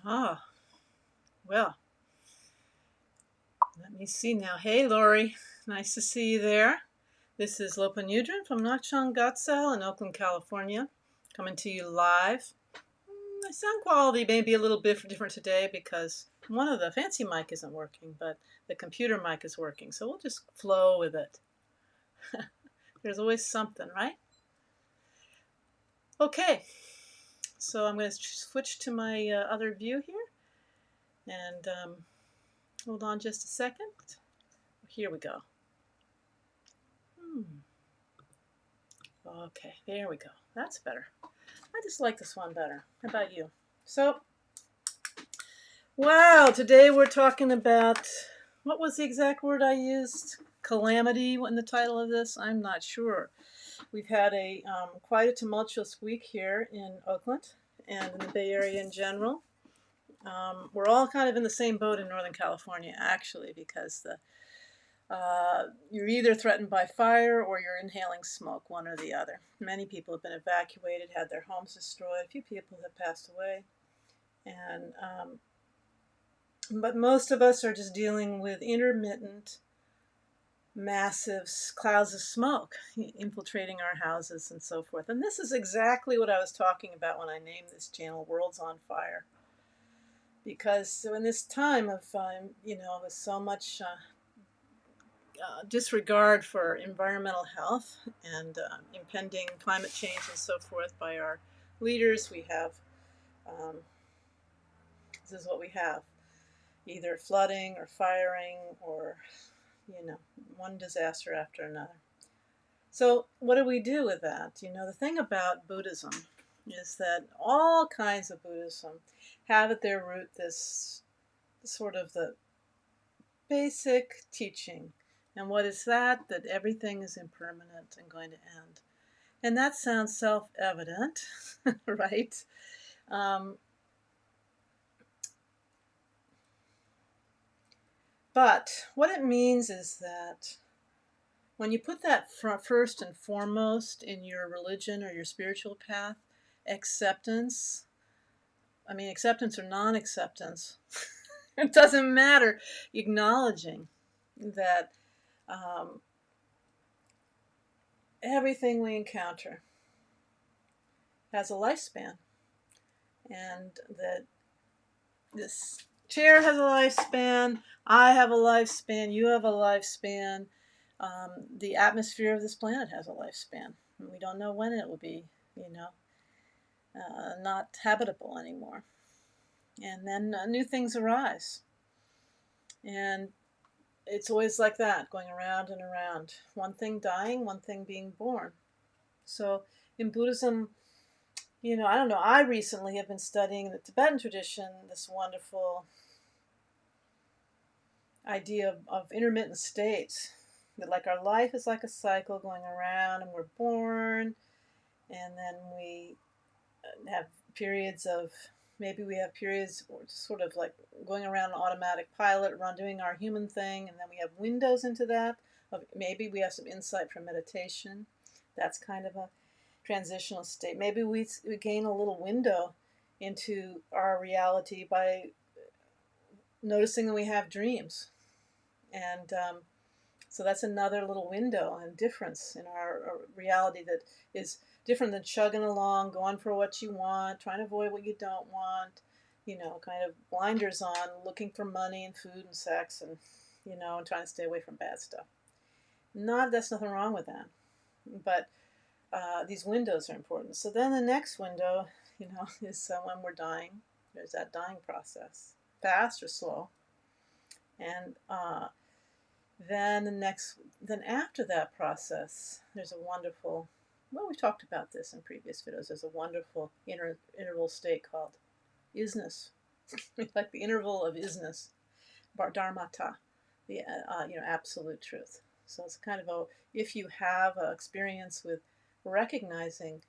Ah, well, let me see now. Hey, Lori. Nice to see you there. This is Lopan Yudrin from Nakchon Gatsal in Oakland, California, coming to you live. My sound quality may be a little bit different today because one of the fancy mic isn't working, but the computer mic is working. So we'll just flow with it. There's always something, right? Okay, so I'm going to switch to my other view here. And hold on just a second. Here we go. Okay, there we go. That's better. I just like this one better. How about you? So, wow, today we're talking about, what was the exact word I used? Calamity in the title of this? I'm not sure. We've had a quite a tumultuous week here in Oakland and in the Bay Area in general. We're all kind of in the same boat in Northern California, actually, because you're either threatened by fire or you're inhaling smoke, one or the other. Many people have been evacuated, had their homes destroyed. A few people have passed away. And but most of us are just dealing with intermittent, massive clouds of smoke infiltrating our houses and so forth. And this is exactly what I was talking about when I named this channel Worlds on Fire. Because so in this time of, with so much disregard for environmental health and impending climate change and so forth by our leaders, we have, this is what we have, either flooding or firing or, one disaster after another. So what do we do with that? The thing about Buddhism is that all kinds of Buddhism have at their root this sort of the basic teaching. And what is that? That everything is impermanent and going to end. And that sounds self-evident, right? But what it means is that when you put that first and foremost in your religion or your spiritual path, acceptance or non-acceptance, it doesn't matter, acknowledging that everything we encounter has a lifespan, and that this chair has a lifespan, I have a lifespan, you have a lifespan, the atmosphere of this planet has a lifespan. And we don't know when it will be, not habitable anymore. And then new things arise. And it's always like that, going around and around. One thing dying, one thing being born. So in Buddhism, I don't know, I recently have been studying the Tibetan tradition, this wonderful idea of intermittent states. That like our life is like a cycle going around, and we're born, and then we have periods of, maybe we have periods sort of like going around an automatic pilot, run doing our human thing, and then we have windows into that. Maybe we have some insight from meditation. That's kind of a transitional state. Maybe we gain a little window into our reality by noticing that we have dreams. And so that's another little window and difference in our reality that is different than chugging along, going for what you want, trying to avoid what you don't want, kind of blinders on, looking for money and food and sex and, and trying to stay away from bad stuff. That's nothing wrong with that. But these windows are important. So then the next window, is when we're dying. There's that dying process, fast or slow. And then after that process, there's a wonderful, we've talked about this in previous videos, there's a wonderful interval state called isness, like the interval of isness, Dharmata, the absolute truth. So it's kind of if you have an experience with recognizing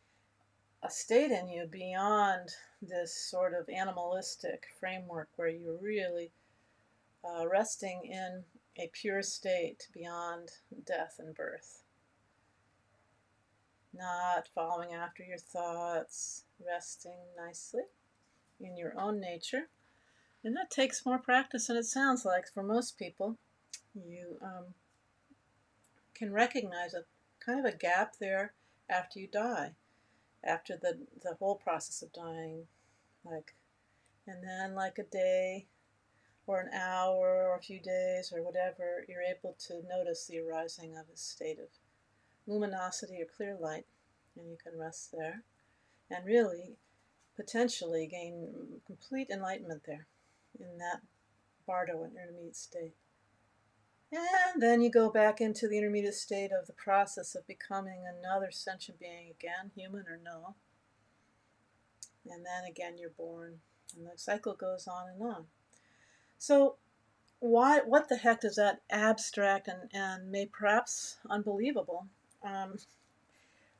a state in you beyond this sort of animalistic framework where you're really resting in a pure state beyond death and birth. Not following after your thoughts, resting nicely in your own nature. And that takes more practice than it sounds like for most people. You can recognize a kind of a gap there after you die, after the whole process of dying, and then like a day or an hour or a few days or whatever, you're able to notice the arising of a state of luminosity or clear light, and you can rest there and really potentially gain complete enlightenment there in that bardo, intermediate state. And then you go back into the intermediate state of the process of becoming another sentient being again, human or no. And then again you're born, and the cycle goes on and on. So what the heck does that abstract and may perhaps unbelievable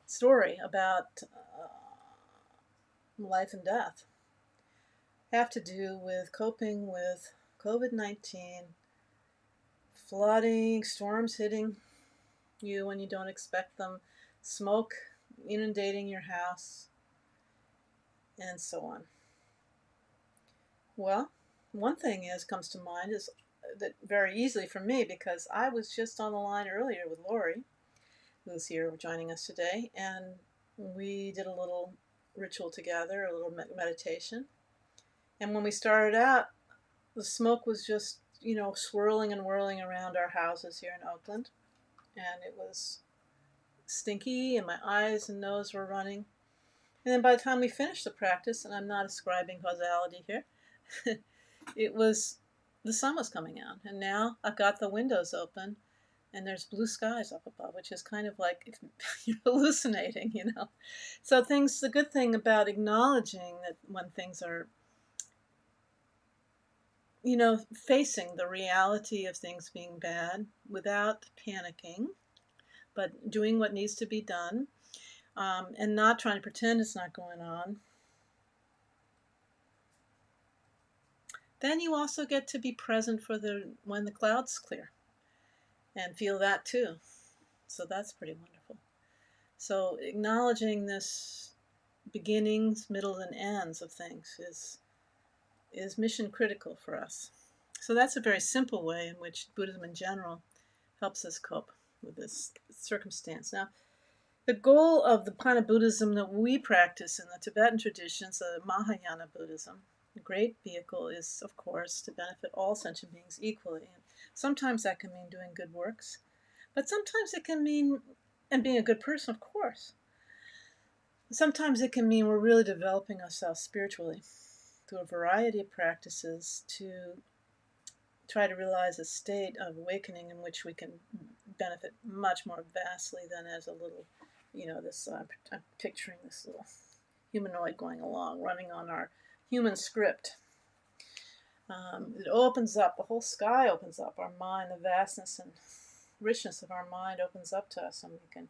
story about life and death have to do with coping with COVID-19, flooding, storms hitting you when you don't expect them, smoke inundating your house, and so on? Well, one thing comes to mind is that very easily for me, because I was just on the line earlier with Lori, who's here joining us today, and we did a little ritual together, a little meditation. And when we started out, the smoke was just, swirling and whirling around our houses here in Oakland. And it was stinky, and my eyes and nose were running. And then by the time we finished the practice, and I'm not ascribing causality here, the sun was coming out. And now I've got the windows open, and there's blue skies up above, which is kind of like you're hallucinating, So the good thing about acknowledging that when things are, facing the reality of things being bad without panicking, but doing what needs to be done, and not trying to pretend it's not going on. Then you also get to be present when the clouds clear and feel that too. So that's pretty wonderful. So acknowledging this beginnings, middles, and ends of things is mission critical for us. So that's a very simple way in which Buddhism in general helps us cope with this circumstance. Now, The goal of the kind of Buddhism that we practice in the Tibetan traditions, the Mahayana Buddhism, the great vehicle is, of course, to benefit all sentient beings equally. And sometimes that can mean doing good works, but sometimes it can mean, and being a good person, of course, sometimes it can mean we're really developing ourselves spiritually through a variety of practices to try to realize a state of awakening in which we can benefit much more vastly than as a little, this, I'm picturing this little humanoid going along, running on our human script. It opens up, the whole sky opens up, our mind, the vastness and richness of our mind opens up to us, and we can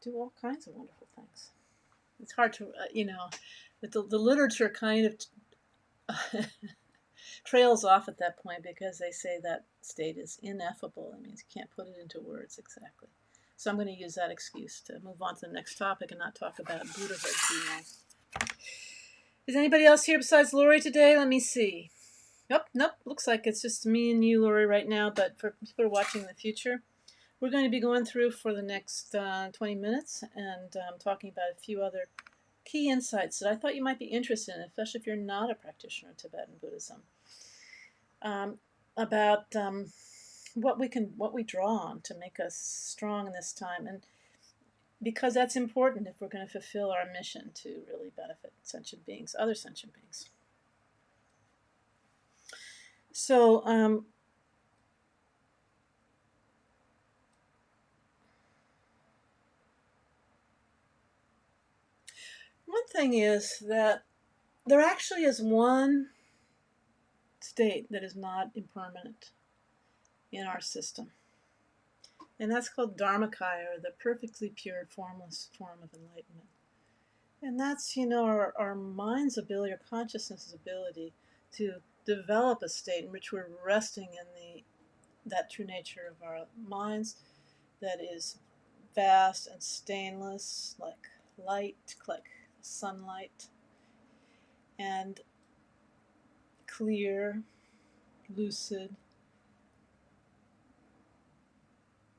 do all kinds of wonderful things. It's hard to, but the literature kind of trails off at that point because they say that state is ineffable. It means you can't put it into words exactly. So I'm going to use that excuse to move on to the next topic and not talk about Buddhahood too long. Is anybody else here besides Lori today? Let me see. Nope. Looks like it's just me and you, Lori, right now. But for people who are watching in the future, we're going to be going through for the next 20 minutes and talking about a few other key insights that I thought you might be interested in, especially if you're not a practitioner of Tibetan Buddhism, about what we draw on to make us strong in this time, and because that's important if we're going to fulfill our mission to really benefit sentient beings, other sentient beings. So one thing is that there actually is one state that is not impermanent in our system, and that's called Dharmakaya, or the perfectly pure, formless form of enlightenment. And that's, our mind's ability, our consciousness's ability to develop a state in which we're resting in that true nature of our minds that is vast and stainless, like light, like sunlight, and clear, lucid,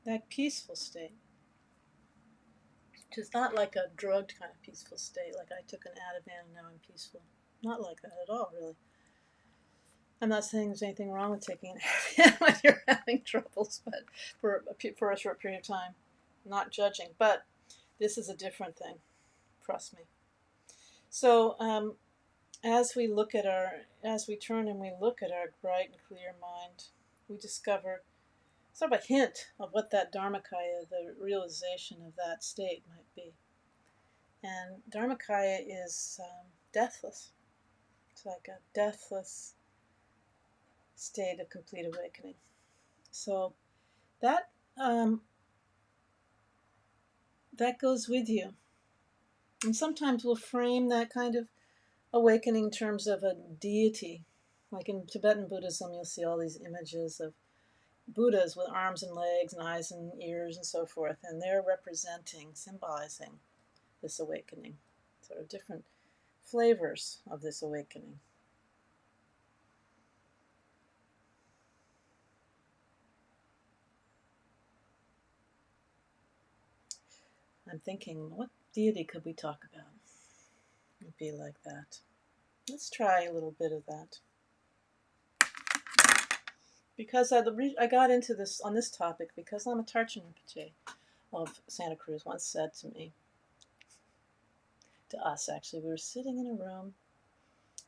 that peaceful state, which is not like a drugged kind of peaceful state, like I took an Ativan and now I'm peaceful. Not like that at all, really. I'm not saying there's anything wrong with taking an Ativan when you're having troubles, but for a short period of time. I'm not judging, but this is a different thing. Trust me. So as we turn and we look at our bright and clear mind, we discover sort of a hint of what that Dharmakaya, the realization of that state, might be. And Dharmakaya is deathless. It's like a deathless state of complete awakening. So that goes with you. And sometimes we'll frame that kind of awakening in terms of a deity. Like in Tibetan Buddhism, you'll see all these images of Buddhas with arms and legs and eyes and ears and so forth, and they're symbolizing this awakening, sort of different flavors of this awakening. I'm thinking, what deity could we talk about? It would be like that. Let's try a little bit of that. Because I got into this on this topic because Lamatarchin Rinpoche of Santa Cruz once said to us actually, we were sitting in a room,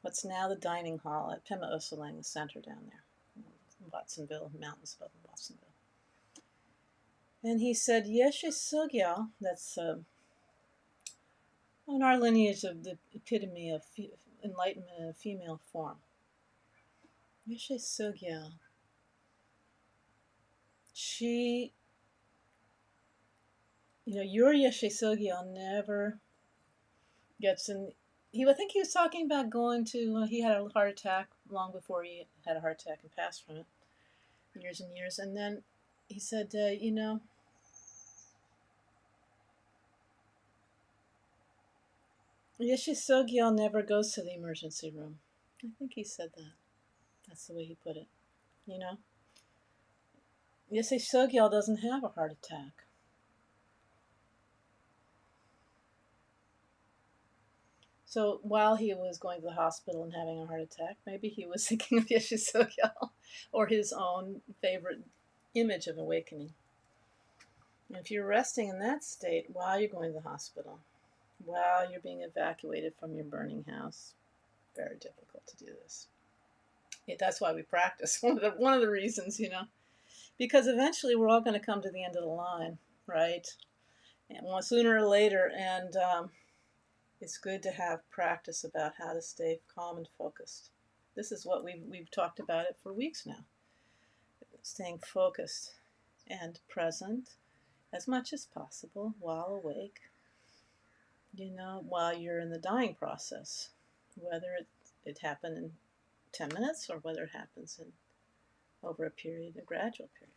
what's now the dining hall at Pema Osalang, the center down there, in Watsonville, mountains above Watsonville. And he said, Yeshe Sogyal, that's in our lineage of the epitome of enlightenment in a female form. Yeshe Sogyal. She, your Yeshe Sogyal never gets in. I think he was talking about going to, he had a heart attack long before he had a heart attack and passed from it, years and years. And then he said, Yeshe Sogyal never goes to the emergency room. I think he said that. That's the way he put it, Yeshe Sogyal doesn't have a heart attack. So while he was going to the hospital and having a heart attack, maybe he was thinking of Yeshe Tsogyal or his own favorite image of awakening. And if you're resting in that state while you're going to the hospital, while you're being evacuated from your burning house, very difficult to do this. Yeah, that's why we practice. One of the reasons, because eventually we're all going to come to the end of the line, right? And sooner or later, and it's good to have practice about how to stay calm and focused. This is what we've talked about it for weeks now. Staying focused and present as much as possible while awake, while you're in the dying process, whether it happened in 10 minutes or whether it happens in over a gradual period.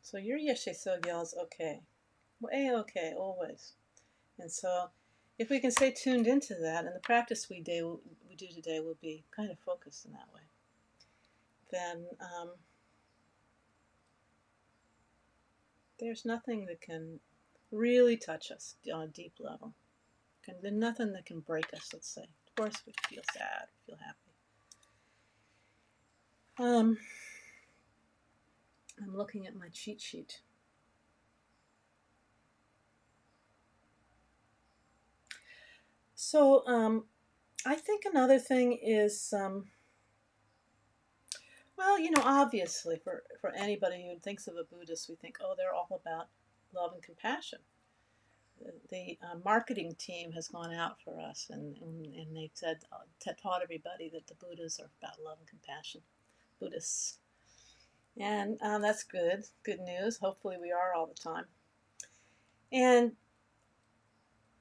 So your Yeshe Tsogyal is okay. A-okay, always. And so if we can stay tuned into that, and the practice we do today will be kind of focused in that way, then there's nothing that can really touch us on a deep level. There's nothing that can break us, let's say. Of course, we feel sad, we feel happy. I'm looking at my cheat sheet. So I think another thing is, well, obviously for anybody who thinks of a Buddhist, we think, oh, they're all about love and compassion. The marketing team has gone out for us, and they've said, taught everybody that the Buddhas are about love and compassion, Buddhists. And that's good news. Hopefully we are all the time. And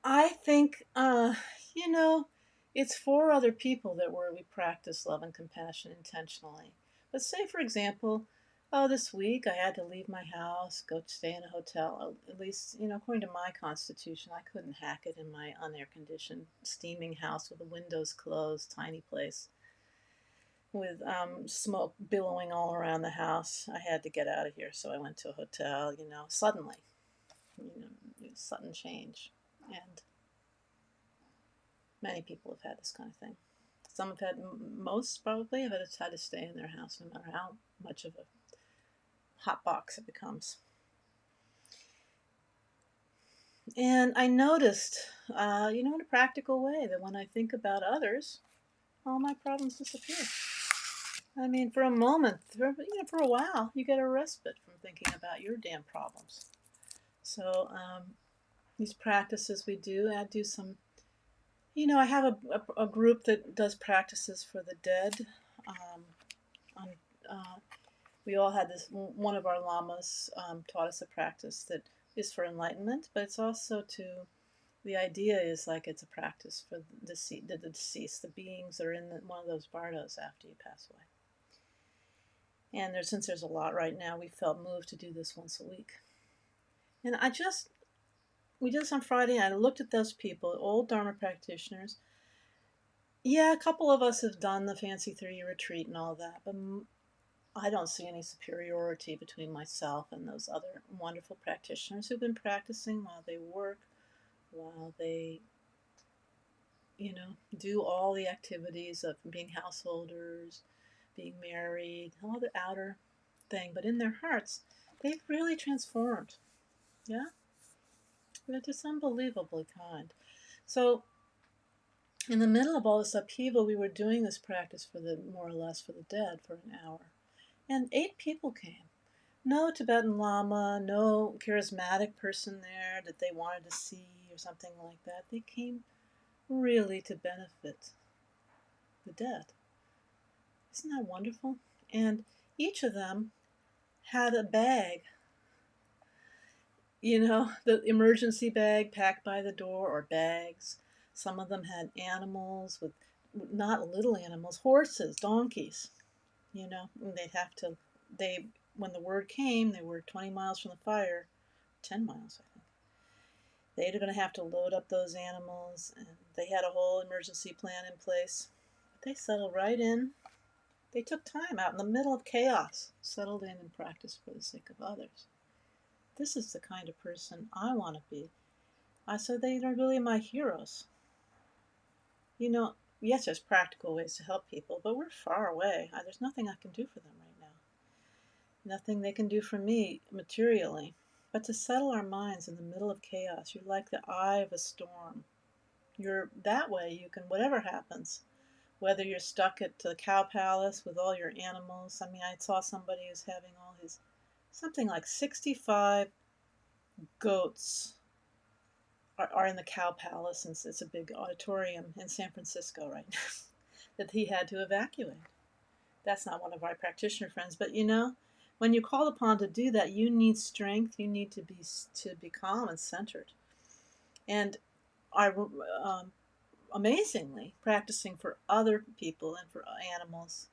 I think, it's for other people that we practice love and compassion intentionally. But say, for example, this week I had to leave my house, go stay in a hotel. At least, according to my constitution, I couldn't hack it in my unair-conditioned, steaming house with the windows closed, tiny place, with smoke billowing all around the house. I had to get out of here, so I went to a hotel, suddenly. Sudden change. And many people have had this kind of thing. Some have had, most probably have had to stay in their house no matter how much of a hot box it becomes. And I noticed, in a practical way, that when I think about others, all my problems disappear. I mean, for a moment, for a while, you get a respite from thinking about your damn problems. So these practices we do, I do some, I have a group that does practices for the dead. We all had this, one of our lamas taught us a practice that is for enlightenment, but it's also the idea is like it's a practice for the deceased, the beings that are in one of those bardos after you pass away. And since there's a lot right now, we felt moved to do this once a week. And we did this on Friday, and I looked at those people, old Dharma practitioners. Yeah, a couple of us have done the fancy 3-year retreat and all that, but I don't see any superiority between myself and those other wonderful practitioners who've been practicing while they work, while they, do all the activities of being householders, being married, all the outer thing. But in their hearts, they've really transformed. Yeah? They're just unbelievably kind. So in the middle of all this upheaval, we were doing this practice more or less for the dead for an hour. And 8 people came. No Tibetan Lama, no charismatic person there that they wanted to see or something like that. They came really to benefit the dead. Isn't that wonderful? And each of them had a bag, the emergency bag packed by the door, or bags. Some of them had animals, with not little animals, horses, donkeys, and when the word came, they were 20 miles from the fire, 10 miles, I think. They were going to have to load up those animals, and they had a whole emergency plan in place. But they settled right in. They took time out in the middle of chaos, settled in and practiced for the sake of others. This is the kind of person I want to be. I said, they are really my heroes. You know, yes, there's practical ways to help people, but we're far away. There's nothing I can do for them right now. Nothing they can do for me materially. But to settle our minds in the middle of chaos, you're like the eye of a storm. You're that way, you can, whatever happens, whether you're stuck at the cow palace with all your animals. I mean, I saw somebody who's having all his, something like 65 goats are in the cow palace, and it's a big auditorium in San Francisco right now that he had to evacuate. That's not one of our practitioner friends, but you know, when you're called upon to do that, you need strength. You need to be calm and centered. And I amazingly, practicing for other people and for animals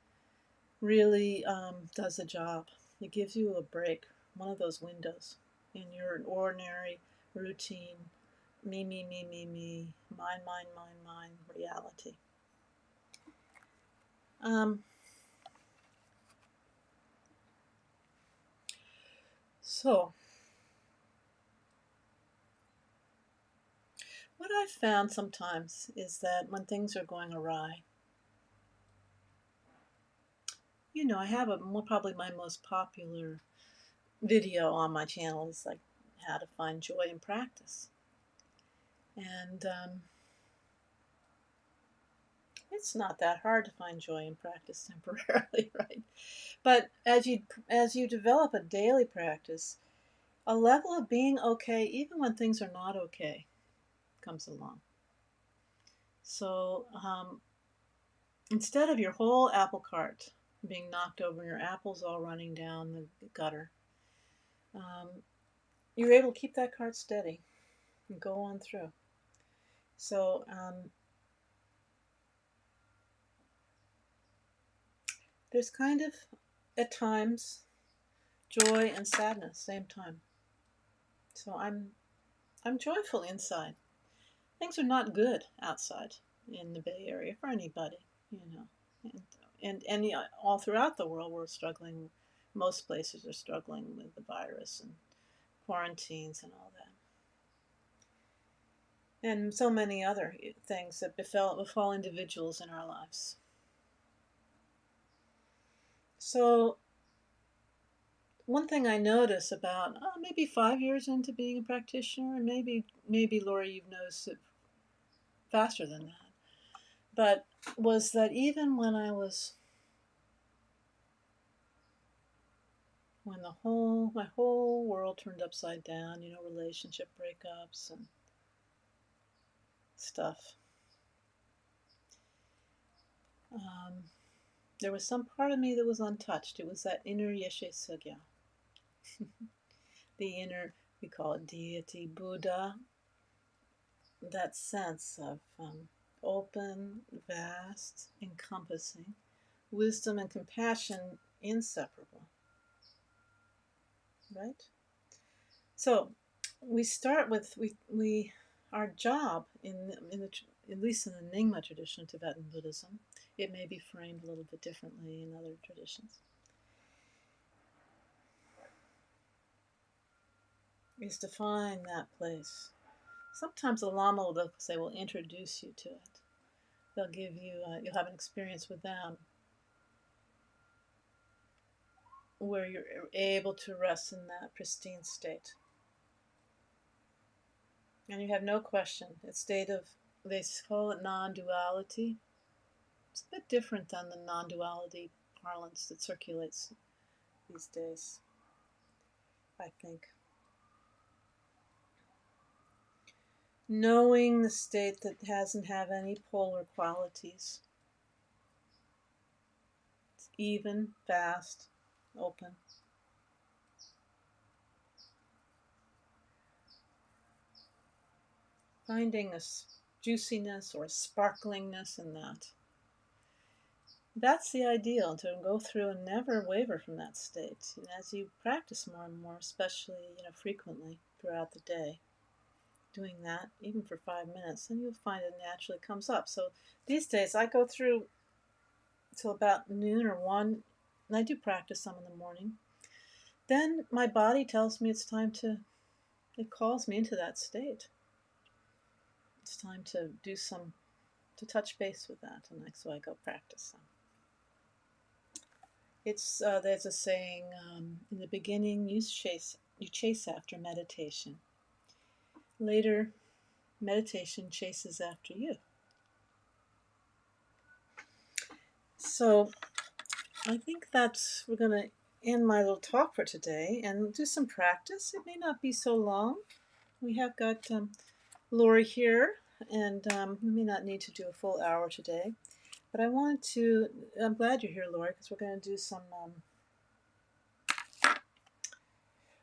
really does the job. It gives you a break, one of those windows in your ordinary routine, me, mine reality. So, what I've found sometimes is that when things are going awry, you know, I have probably my most popular video on my channel is like how to find joy in practice. And it's not that hard to find joy in practice temporarily, right? But as you develop a daily practice, a level of being okay, even when things are not okay, comes along. So instead of your whole apple cart being knocked over, your apples all running down the gutter, you're able to keep that cart steady and go on through. So there's kind of, at times, joy and sadness same time. So I'm joyful inside. Things are not good outside in the Bay Area for anybody, you know. And all throughout the world we're struggling. Most places are struggling with the virus and quarantines and all that. And so many other things that befall individuals in our lives. So one thing I notice about maybe 5 years into being a practitioner, and maybe Lori, you've noticed it faster than that, but was that even when my whole world turned upside down, you know, relationship breakups and stuff, there was some part of me that was untouched. It was that inner Yeshe Sugya, the inner, we call it deity, Buddha, that sense of open, vast, encompassing, wisdom and compassion inseparable, right? So we start with we our job at least in the Nyingma tradition of Tibetan Buddhism, it may be framed a little bit differently in other traditions, is to find that place. Sometimes the Lama will say, will introduce you to it. They'll give you, you'll have an experience with them where you're able to rest in that pristine state. And you have no question. It's state of, they call it non-duality. It's a bit different than the non-duality parlance that circulates these days, I think. Knowing the state that doesn't have any polar qualities. It's even, vast, open. Finding a juiciness or sparklingness in that. That's the ideal, to go through and never waver from that state. And as you practice more and more, especially, you know, frequently throughout the day, doing that even for 5 minutes, then you'll find it naturally comes up. So these days I go through till about noon or 1, and I do practice some in the morning. Then my body tells me it's time to, it calls me into that state. it's time to to touch base with that, and so I go practice some. It's there's a saying, in the beginning you chase after meditation. Later, meditation chases after you. So I think we're going to end my little talk for today and do some practice. It may not be so long. We have got Lori here, and we may not need to do a full hour today. But I'm glad you're here, Lori, because we're going to do some...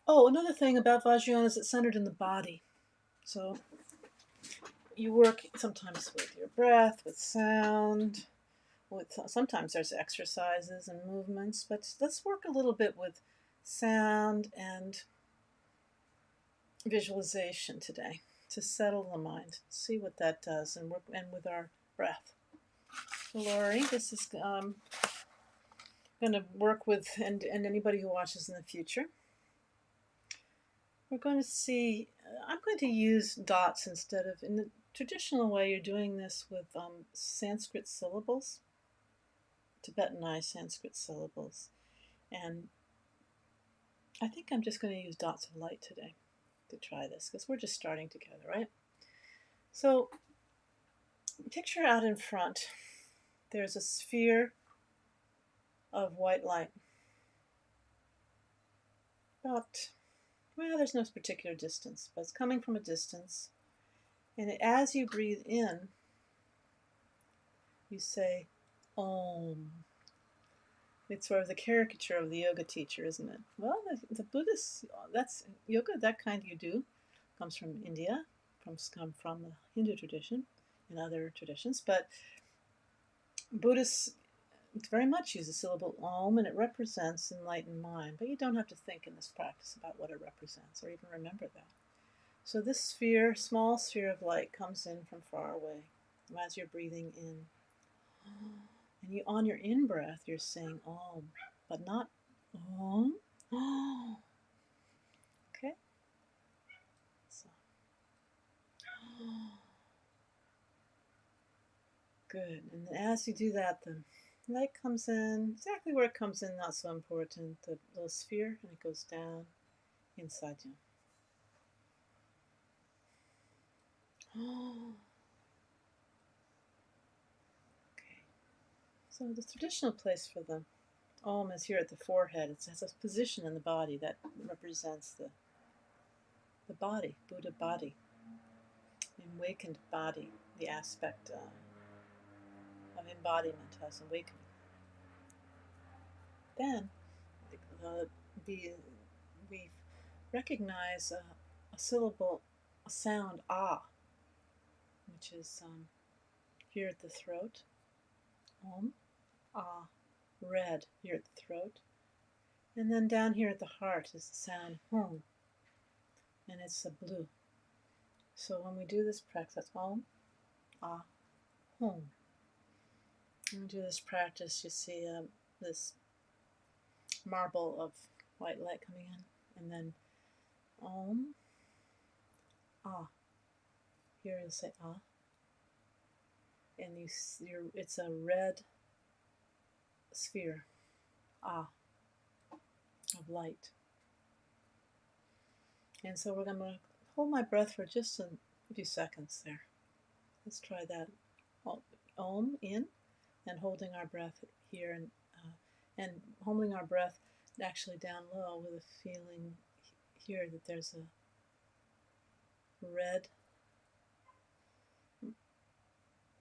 Oh, another thing about Vajrayana is it's centered in the body. So you work sometimes with your breath, with sound, sometimes there's exercises and movements, but let's work a little bit with sound and visualization today to settle the mind, see what that does, and with our breath. So Lori, this is going to work with, and anybody who watches in the future. We're going to see, I'm going to use dots instead of, in the traditional way, you're doing this with Sanskrit syllables, Tibetanized Sanskrit syllables. And I think I'm just going to use dots of light today to try this, because we're just starting together, right? So picture out in front, there's a sphere of white light. There's no particular distance, but it's coming from a distance. And as you breathe in, you say, Om. It's sort of the caricature of the yoga teacher, isn't it? Well, the Buddhists, that's yoga, that kind you do, comes from India, come from the Hindu tradition and other traditions, but Buddhists very much use the syllable Om, and it represents enlightened mind, but you don't have to think in this practice about what it represents or even remember that. So this sphere, small sphere of light, comes in from far away as you're breathing in. And on your in-breath, you're saying Om, but not Om. Okay? So. Good. And as you do that, the light comes in. Exactly where it comes in, not so important. The little sphere, and it goes down inside you. Okay. So the traditional place for the Om is here at the forehead. It has a position in the body that represents the body, Buddha body, the awakened body, the aspect of embodiment as awakening. Then we recognize a syllable, a sound, ah, which is here at the throat. Om, ah, red here at the throat. And then down here at the heart is the sound hum, and it's a blue. So when we do this practice, Om, ah, hum. When we do this practice, you see this marble of white light coming in, and then Om, ah. Here you'll say ah, and it's a red sphere, ah, of light. And so we're going to hold my breath for just a few seconds there. Let's try that. Om in, and holding our breath here, and holding our breath actually down low with a feeling here that there's a red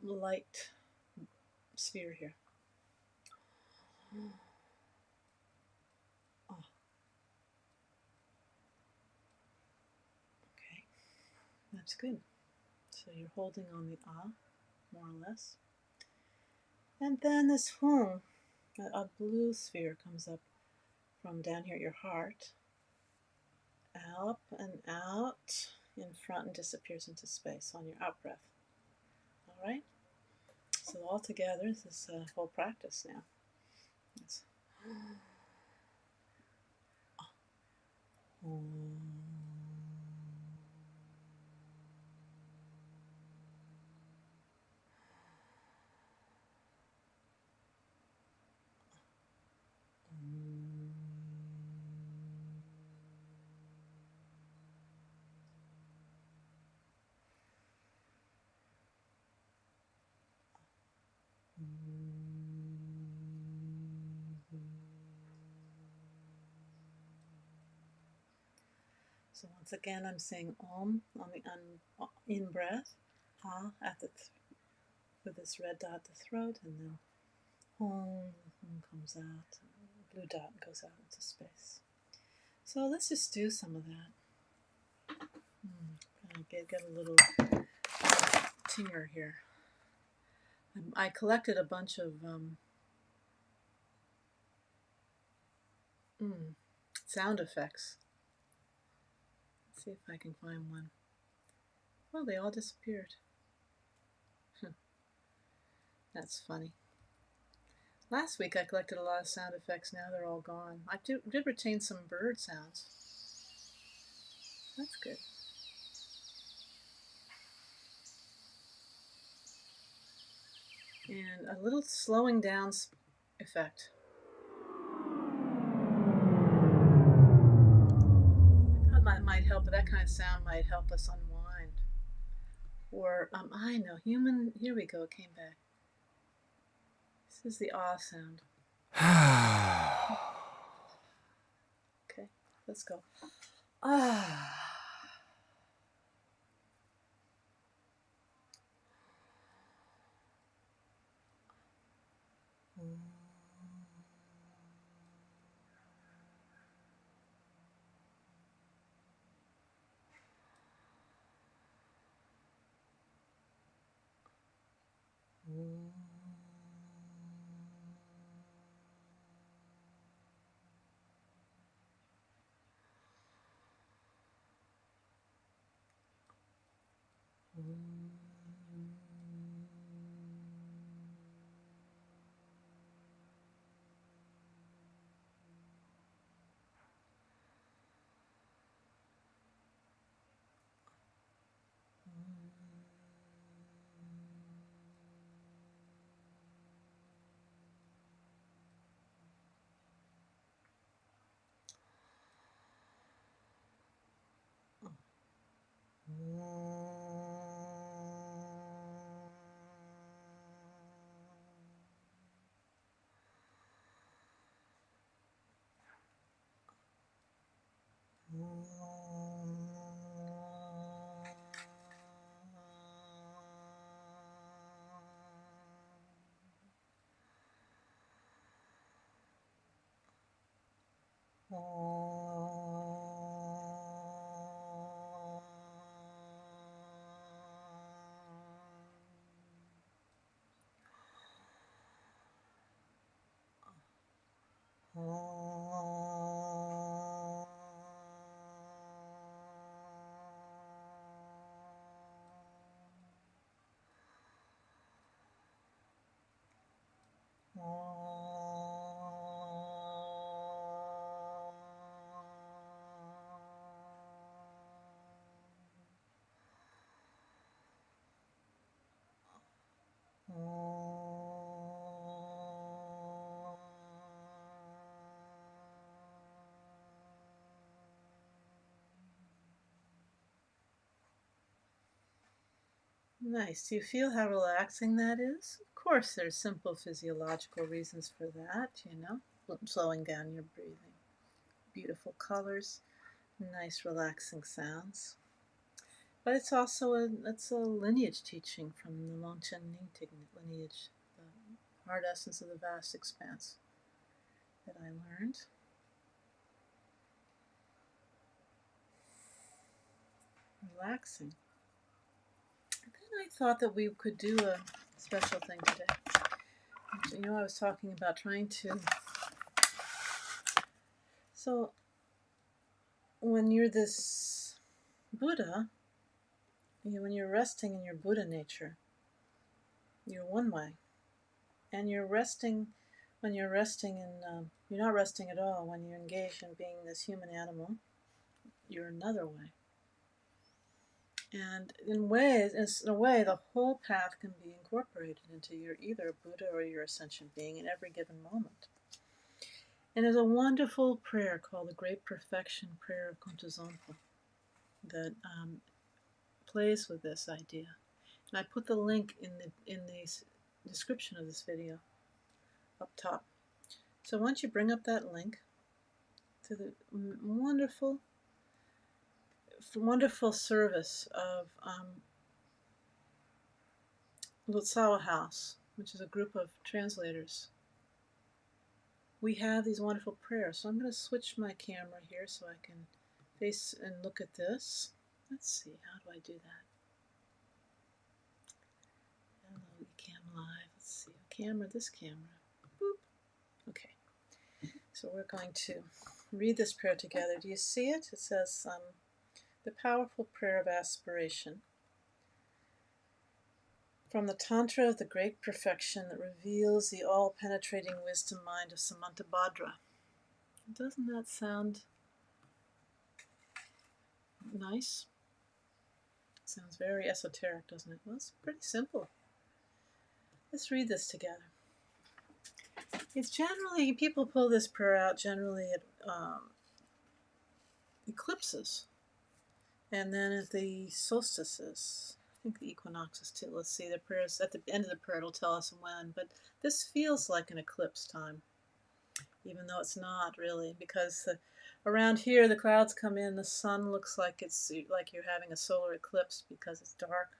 light sphere here. Ah. Okay, that's good. So you're holding on the ah, more or less. And then this hum, a blue sphere comes up from down here at your heart, up and out, in front, and disappears into space on your out breath. All right? So all together, this is a whole practice now. It's Om. So once again, I'm saying Om on the in breath, Ha at the with this red dot at the throat, and then Om comes out, blue dot goes out into space. So let's just do some of that. Get a little tinger here. I collected a bunch of sound effects. Let's see if I can find one. Well, they all disappeared. That's funny. Last week I collected a lot of sound effects. Now they're all gone. I did retain some bird sounds. That's good. And a little slowing down effect. I thought that might help, but that kind of sound might help us unwind. Or, I know, human, here we go, it came back. This is the ah sound. Okay, let's go. Ah. Nice. Do you feel how relaxing that is? Of course, there's simple physiological reasons for that, slowing down your breathing. Beautiful colors, nice relaxing sounds. But it's also a lineage teaching from the Longchen Nyingtig lineage, the heart essence of the vast expanse that I learned. Relaxing. I thought that we could do a special thing today. I was talking about trying to... So, when you're this Buddha, when you're resting in your Buddha nature, you're one way. And you're resting, when you're resting in... you're not resting at all. When you're engaged in being this human animal, you're another way. And in a way, the whole path can be incorporated into your either Buddha or your ascension being in every given moment. And there's a wonderful prayer called the Great Perfection Prayer of Kuntuzangpo that plays with this idea. And I put the link in the description of this video up top. So once you bring up that link to the wonderful wonderful service of Lutsawa House, which is a group of translators, we have these wonderful prayers. So I'm going to switch my camera here so I can face and look at this. Let's see, how do I do that? Hello, Cam Live. Let's see, camera, this camera. Boop. Okay, so we're going to read this prayer together. Do you see it? It says, the powerful prayer of aspiration. From the Tantra of the Great Perfection that reveals the all-penetrating wisdom mind of Samantabhadra. Doesn't that sound nice? Sounds very esoteric, doesn't it? Well, it's pretty simple. Let's read this together. It's generally, people pull this prayer out generally at eclipses, and then at the solstices. I think the equinoxes too. Let's see, the prayers at the end of the prayer, it'll tell us when, but this feels like an eclipse time, even though it's not really, because around here the clouds come in, the sun looks like it's like you're having a solar eclipse because it's dark,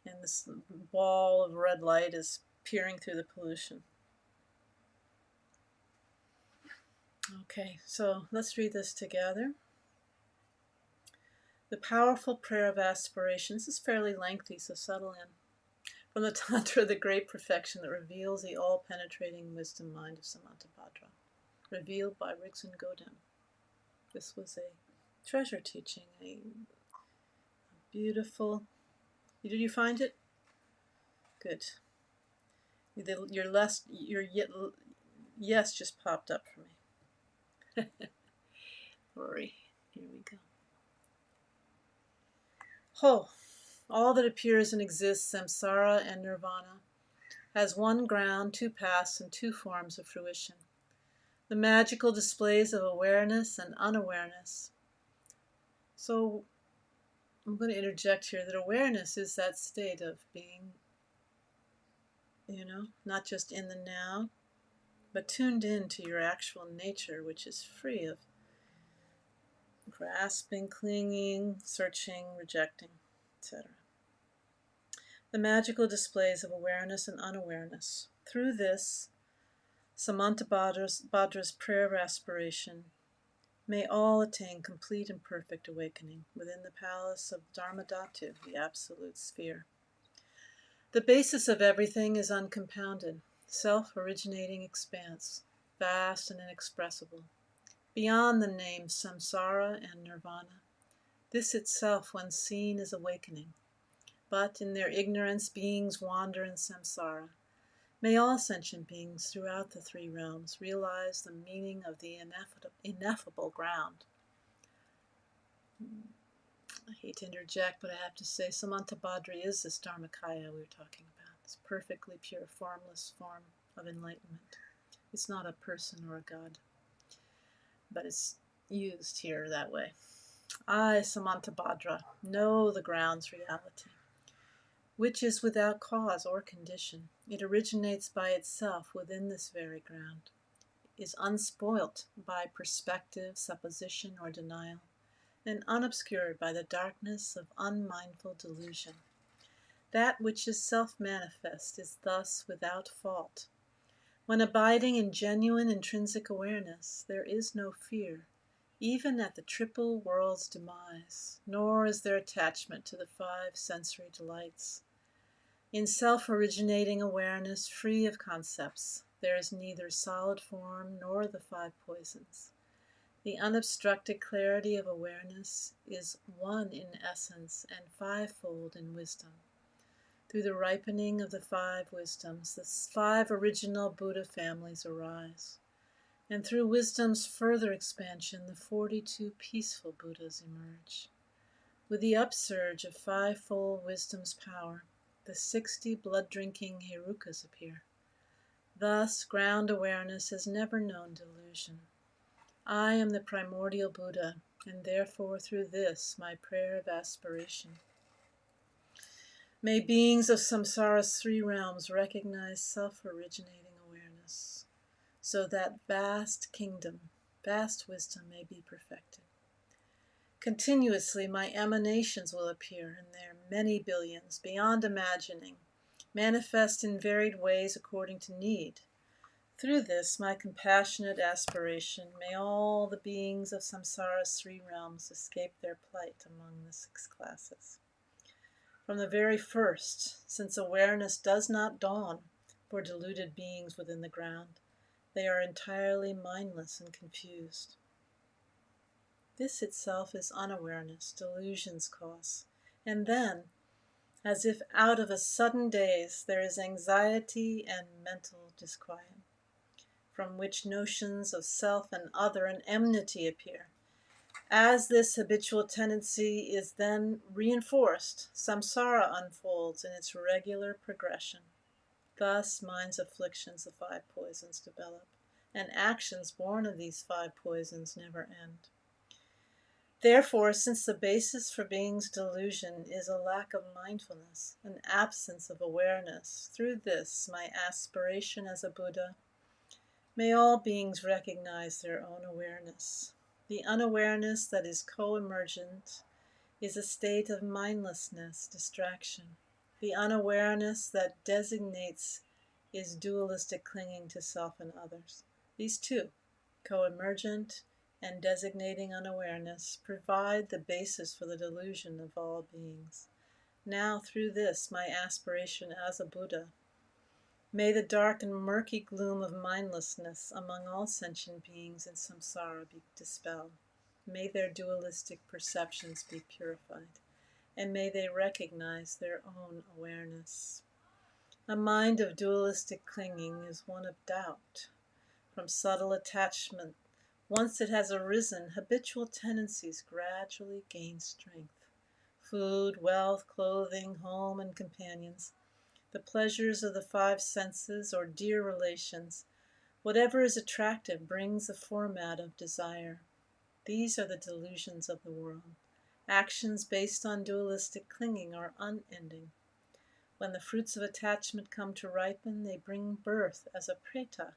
and this ball of red light is peering through the pollution. Okay, so let's read this together. The powerful prayer of aspiration. This is fairly lengthy, so settle in. From the Tantra of the Great Perfection that reveals the all-penetrating wisdom mind of Samantabhadra, revealed by Rigzen Godem. This was a treasure teaching, a beautiful. Did you find it? Good. Your yes just popped up for me. Rory, here we go. Ho! All that appears and exists, samsara and nirvana, has one ground, two paths, and two forms of fruition. The magical displays of awareness and unawareness. So I'm going to interject here that awareness is that state of being, not just in the now, but tuned in to your actual nature, which is free of grasping, clinging, searching, rejecting, etc. The magical displays of awareness and unawareness. Through this, Samantabhadra's prayer of aspiration, may all attain complete and perfect awakening within the palace of Dharmadhatu, the absolute sphere. The basis of everything is uncompounded, self-originating expanse, vast and inexpressible, beyond the names samsara and nirvana. This itself, when seen, is awakening. But in their ignorance, beings wander in samsara. May all sentient beings throughout the three realms realize the meaning of the ineffable ground. I hate to interject, but I have to say Samantabhadra is this Dharmakaya we were talking about, this perfectly pure, formless form of enlightenment. It's not a person or a god, but it's used here that way. I, Samantabhadra, know the ground's reality, which is without cause or condition. It originates by itself within this very ground, is unspoilt by perspective, supposition, or denial, and unobscured by the darkness of unmindful delusion. That which is self-manifest is thus without fault. When abiding in genuine intrinsic awareness, there is no fear, even at the triple world's demise, nor is there attachment to the five sensory delights. In self-originating awareness, free of concepts, there is neither solid form nor the five poisons. The unobstructed clarity of awareness is one in essence and fivefold in wisdom. Through the ripening of the five wisdoms, the five original Buddha families arise. And through wisdom's further expansion, the 42 peaceful Buddhas emerge. With the upsurge of fivefold wisdom's power, the 60 blood-drinking Herukas appear. Thus, ground awareness has never known delusion. I am the primordial Buddha, and therefore through this my prayer of aspiration. May beings of samsara's three realms recognize self-originating awareness, so that vast kingdom, vast wisdom may be perfected. Continuously my emanations will appear in their many billions, beyond imagining, manifest in varied ways according to need. Through this, my compassionate aspiration, may all the beings of samsara's three realms escape their plight among the six classes. From the very first, since awareness does not dawn for deluded beings within the ground, they are entirely mindless and confused. This itself is unawareness, delusion's cause. And then, as if out of a sudden daze, there is anxiety and mental disquiet, from which notions of self and other and enmity appear. As this habitual tendency is then reinforced, samsara unfolds in its regular progression. Thus, mind's afflictions, the five poisons, develop, and actions born of these five poisons never end. Therefore, since the basis for being's delusion is a lack of mindfulness, an absence of awareness, through this, my aspiration as a Buddha, may all beings recognize their own awareness. The unawareness that is co-emergent is a state of mindlessness, distraction. The unawareness that designates is dualistic clinging to self and others. These two, co-emergent and designating unawareness, provide the basis for the delusion of all beings. Now, through this, my aspiration as a Buddha, may the dark and murky gloom of mindlessness among all sentient beings in samsara be dispelled. May their dualistic perceptions be purified, and may they recognize their own awareness. A mind of dualistic clinging is one of doubt. From subtle attachment, once it has arisen, habitual tendencies gradually gain strength. Food, wealth, clothing, home, and companions, the pleasures of the five senses or dear relations, whatever is attractive brings a format of desire. These are the delusions of the world. Actions based on dualistic clinging are unending. When the fruits of attachment come to ripen, they bring birth as a preta,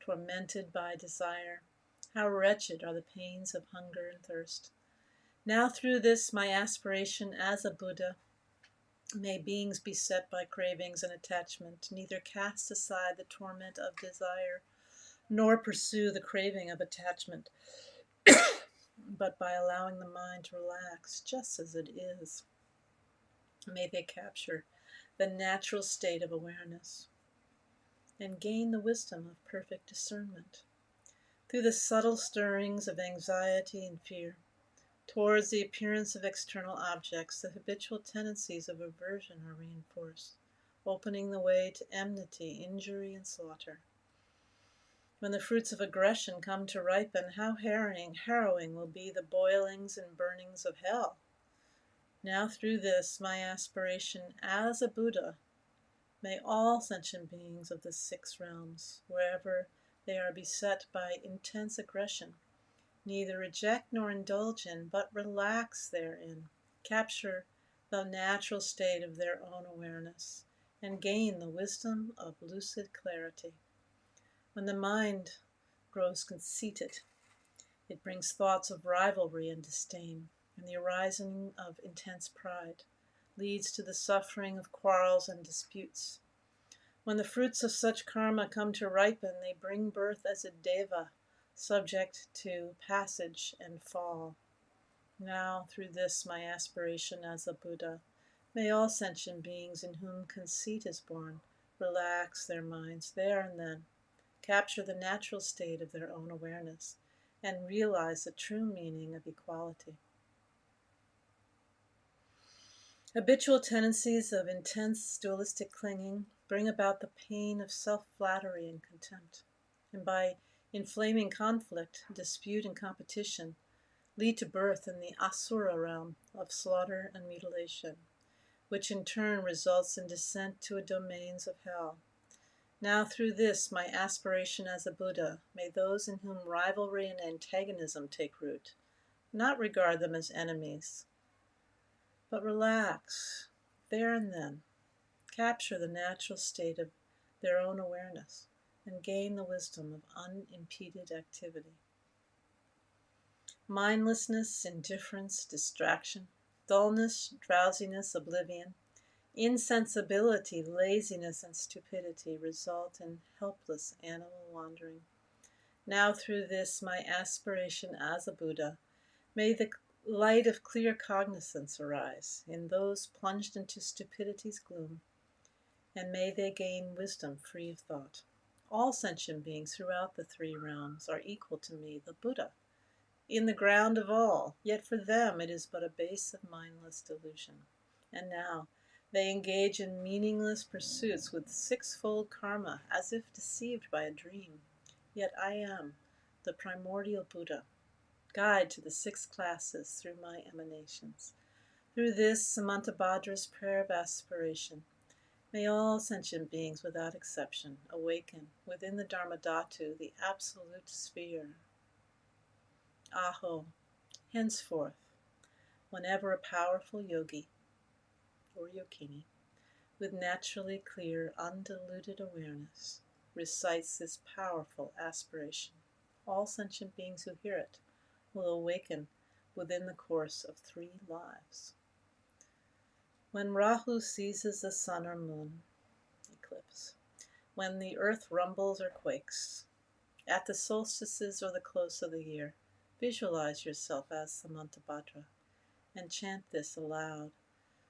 tormented by desire. How wretched are the pains of hunger and thirst. Now through this, my aspiration as a Buddha, may beings beset by cravings and attachment neither cast aside the torment of desire, nor pursue the craving of attachment, but by allowing the mind to relax just as it is, may they capture the natural state of awareness and gain the wisdom of perfect discernment. Through the subtle stirrings of anxiety and fear, towards the appearance of external objects, the habitual tendencies of aversion are reinforced, opening the way to enmity, injury, and slaughter. When the fruits of aggression come to ripen, how harrowing will be the boilings and burnings of hell. Now through this, my aspiration as a Buddha, may all sentient beings of the six realms, wherever they are beset by intense aggression, neither reject nor indulge in, but relax therein, capture the natural state of their own awareness, and gain the wisdom of lucid clarity. When the mind grows conceited, it brings thoughts of rivalry and disdain, and the arising of intense pride leads to the suffering of quarrels and disputes. When the fruits of such karma come to ripen, they bring birth as a deva, subject to passage and fall. Now, through this, my aspiration as a Buddha, may all sentient beings in whom conceit is born relax their minds there and then, capture the natural state of their own awareness, and realize the true meaning of equality. Habitual tendencies of intense dualistic clinging bring about the pain of self-flattery and contempt, and by inflaming conflict, dispute, and competition, lead to birth in the asura realm of slaughter and mutilation, which in turn results in descent to the domains of hell. Now through this, my aspiration as a Buddha, may those in whom rivalry and antagonism take root not regard them as enemies, but relax there and then, capture the natural state of their own awareness, and gain the wisdom of unimpeded activity. Mindlessness, indifference, distraction, dullness, drowsiness, oblivion, insensibility, laziness, and stupidity result in helpless animal wandering. Now through this my aspiration as a Buddha, may the light of clear cognizance arise in those plunged into stupidity's gloom, and may they gain wisdom free of thought. All sentient beings throughout the three realms are equal to me, the Buddha, in the ground of all, yet for them it is but a base of mindless delusion. And now they engage in meaningless pursuits with sixfold karma, as if deceived by a dream. Yet I am the primordial Buddha, guide to the six classes through my emanations. Through this Samantabhadra's prayer of aspiration, may all sentient beings without exception awaken within the Dharma Dhatu, the absolute sphere. Aho, henceforth, whenever a powerful yogi or yogini with naturally clear, undiluted awareness recites this powerful aspiration, all sentient beings who hear it will awaken within the course of 3 lives. When Rahu seizes the sun or moon eclipse, when the earth rumbles or quakes, at the solstices or the close of the year, visualize yourself as Samantabhadra and chant this aloud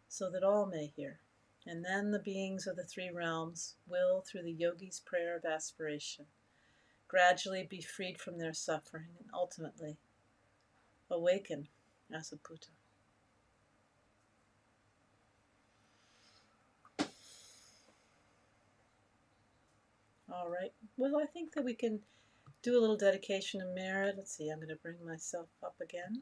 so that all may hear. And then the beings of the 3 realms will, through the yogi's prayer of aspiration, gradually be freed from their suffering and ultimately awaken as a Buddha. All right. Well, I think that we can do a little dedication of merit. Let's see, I'm going to bring myself up again.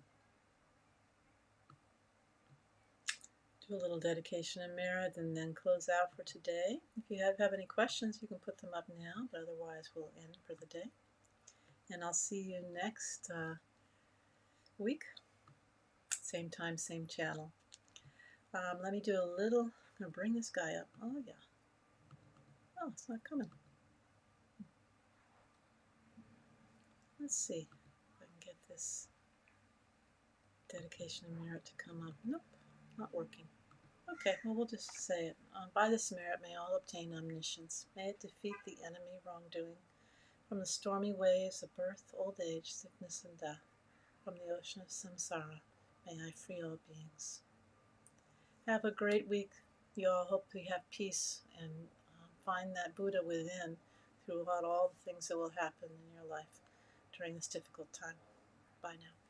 Do a little dedication of merit and then close out for today. If you have any questions, you can put them up now, but otherwise we'll end for the day. And I'll see you next week. Same time, same channel. Let me do a little, I'm going to bring this guy up. Oh, yeah. Oh, it's not coming. Let's see if I can get this dedication of merit to come up. Nope, not working. Okay, well, we'll just say it. By this merit may all obtain omniscience. May it defeat the enemy wrongdoing. From the stormy waves of birth, old age, sickness, and death. From the ocean of samsara, may I free all beings. Have a great week. You all hope you have peace and find that Buddha within throughout all the things that will happen in your life during this difficult time. Bye now.